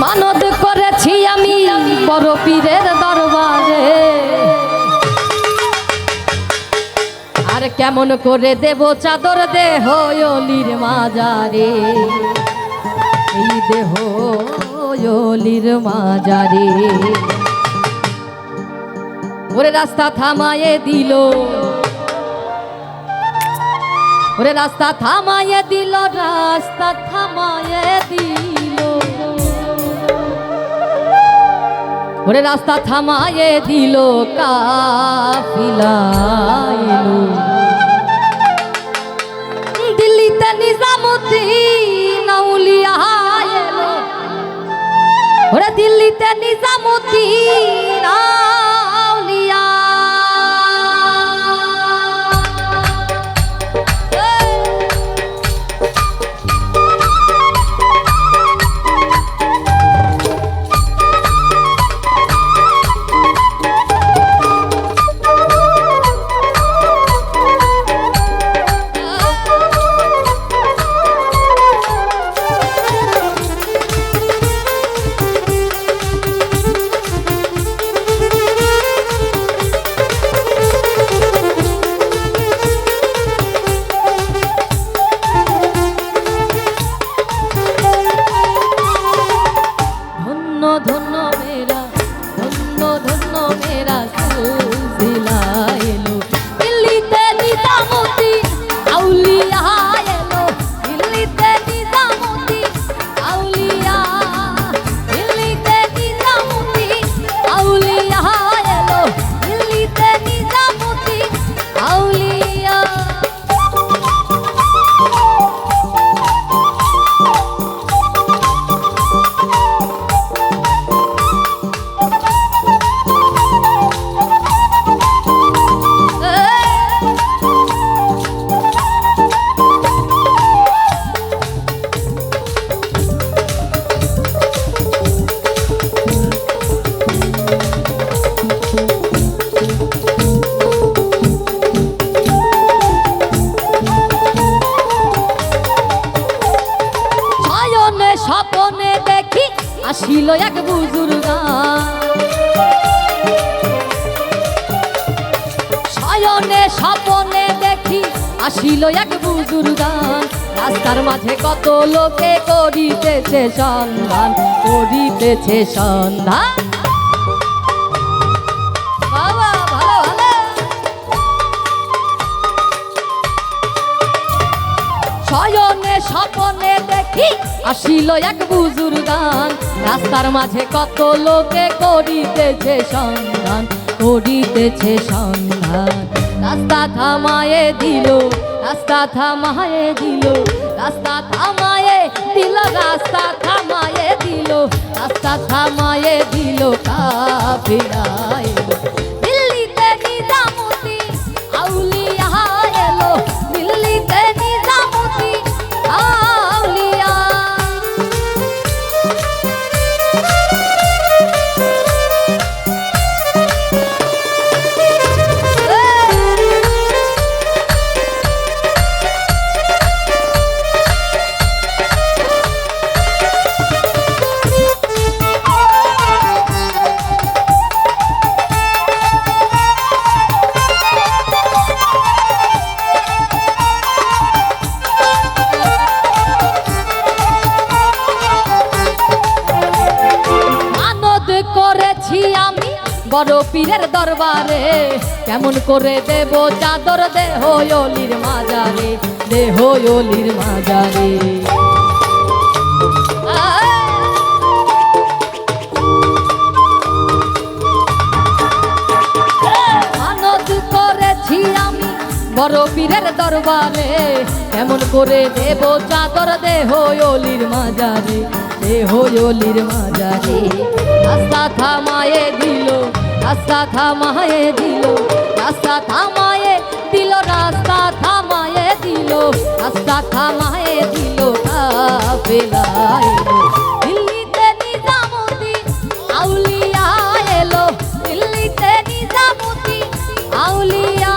মানত করেছি আমি বড় পীরের দরবারে, আর কেমন করে দেব চাদর দেহ অলির মাজারে, এই দেহ অলির মাজারে। ওরে রাস্তা থামায়ে দিল, ওরে রাস্তা থামায়ে দিল, রাস্তা থামায়ে দিল, ওরে রাস্তা থামায়ে দিল, কাফিলা এলো। দিল্লিতে নিজামুদ্দিন আউলিয়া এলো, ওরে দিল্লিতে নিজামুদ্দিন আউলিয়া। ধন্য মেরা, ধন্য ধন্য মেরা সিলসিলা এলো। দিল্লিতে নিজামুদ্দিন আউলিয়া এলো, দিল্লিতে নিজামুদ্দিন আউলিয়া, দিল্লিতে নিজামুদ্দিন আউলিয়া এলো, দিল্লিতে নিজামুদ্দিন আউলিয়া। স্বপ্নে দেখি আসিল এক বুজুর্গান, শয়নে স্বপ্নে দেখি আসিল এক বুজুর্গান। রাস্তার মাঝে কত লোকে করিতেছে সন্ধান, করিতেছে সন্ধান। বাবা ভালো ভালো। শয়নে স্বপ্নে দেখি আসিল এক বুজুর্গান। রাস্তার মাঝে কত লোকে করিতেছে সন্ধান, করিতেছে সন্ধান। রাস্তা থামায়ে দিল, রাস্তা থামায়ে দিল, রাস্তা থামায়ে দিল, রাস্তা থামায়ে দিল, রাস্তা থামায়ে দিল, কাফিলা এলো। দিল্লিতে নিজামুদ্দিন আউলিয়া এলো, দিল্লিতে নিজামুদ্দিন আউলিয়া। করেছি আমি বড় পীরের দরবারে, কেমন করে দেব চাদর দেহ অলির মাজারে, দেহ অলির মাজারে। মানত করেছি আমি বড় পীরের দরবারে, কেমন করে দেব চাদর দেহ অলির মাজারে, দেহ অলির মাজারে। রাস্তা থামায়ে দিল, রাস্তা থামায়ে দিল, রাস্তা থামায়ে দিল, রাস্তা থামায়ে দিল, রাস্তা থামায়ে দিল, কাফেলা এলো। দিল্লিতে নিজামুদ্দিন আউলিয়া এলো, দিল্লিতে নিজামুদ্দিন আউলিয়া।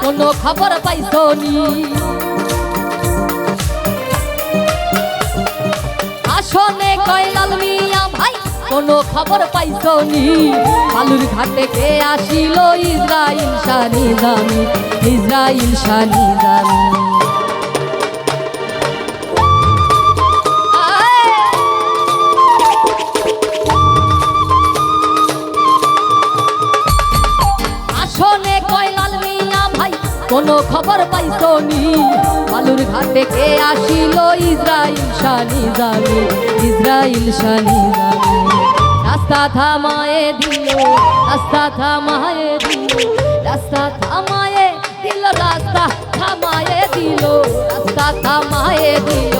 কোনো খবর পাইছো নি? আসনে কয় লাল মিয়া ভাই কোনো খবর পাইছো নি? বালুর ঘাটে কে আসিল ইসরাইল শাহ নিজামী, ইসরাইল শাহ নিজামী। আসনে কয় লাল মিয়া ভাই কোনো খবর পাইছো নি? বালুর ঘাটে কে আসিল ইসরাইল শাহ নিজামী, ইসরাইল শাহ নিজামী। রাস্তা থামায়ে দিল, রাস্তা থামায়ে দিল, রাস্তা থামায়ে দিল, রাস্তা থামায়ে দিল, রাস্তা থামায়ে দিল,